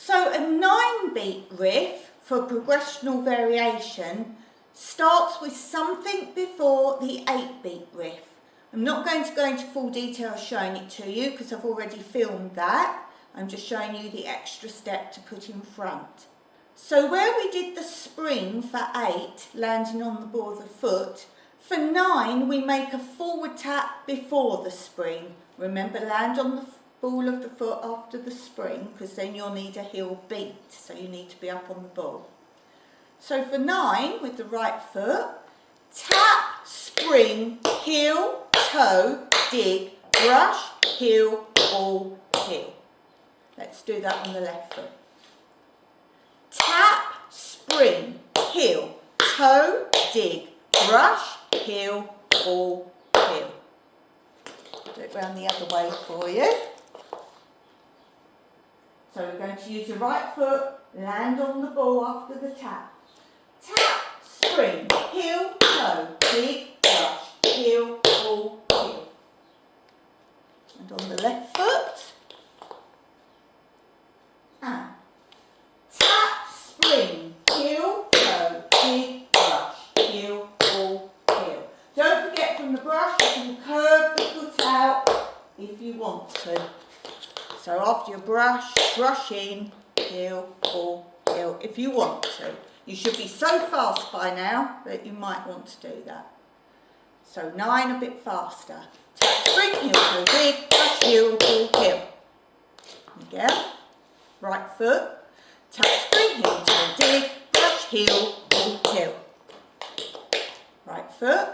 So a 9-beat riff for progressional variation starts with something before the 8-beat riff. I'm not going to go into full detail showing it to you because I've already filmed that. I'm just showing you the extra step to put in front. So where we did the spring for 8, landing on the ball of the foot, for 9 we make a forward tap before the spring. Remember, land on the ball of the foot after the spring, because then you'll need a heel beat, so you need to be up on the ball. So for 9, with the right foot, tap, spring, heel, toe, dig, brush, heel, ball, heel. Let's do that on the left foot. Tap, spring, heel, toe, dig, brush, heel, ball, heel. Do it round the other way for you. So we're going to use your right foot, land on the ball after the tap. Tap, spring, heel, toe, dig, brush, heel, ball, heel. And on the left foot. And tap, spring, heel, toe, dig, brush, heel, ball, heel. Don't forget, from the brush you can curve the foot out if you want to. So after you brush in, heel, ball, heel, if you want to. You should be so fast by now that you might want to do that. So 9 a bit faster. Tap, spring, heel, toe, dig, brush, heel, ball, heel. Again. Right foot. Tap, spring, heel, toe, dig, brush, heel, ball, heel. Right foot.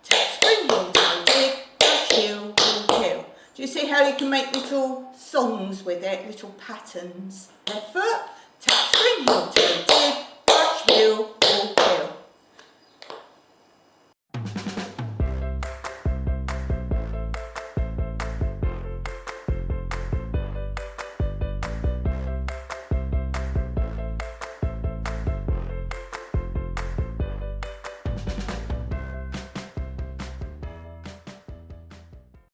Tap, spring, heel, toe, dig, brush, heel, ball, heel. Do you see how you can make little songs with it, little patterns? Left foot, tap, spring, heel, toe, dig, brush, heel,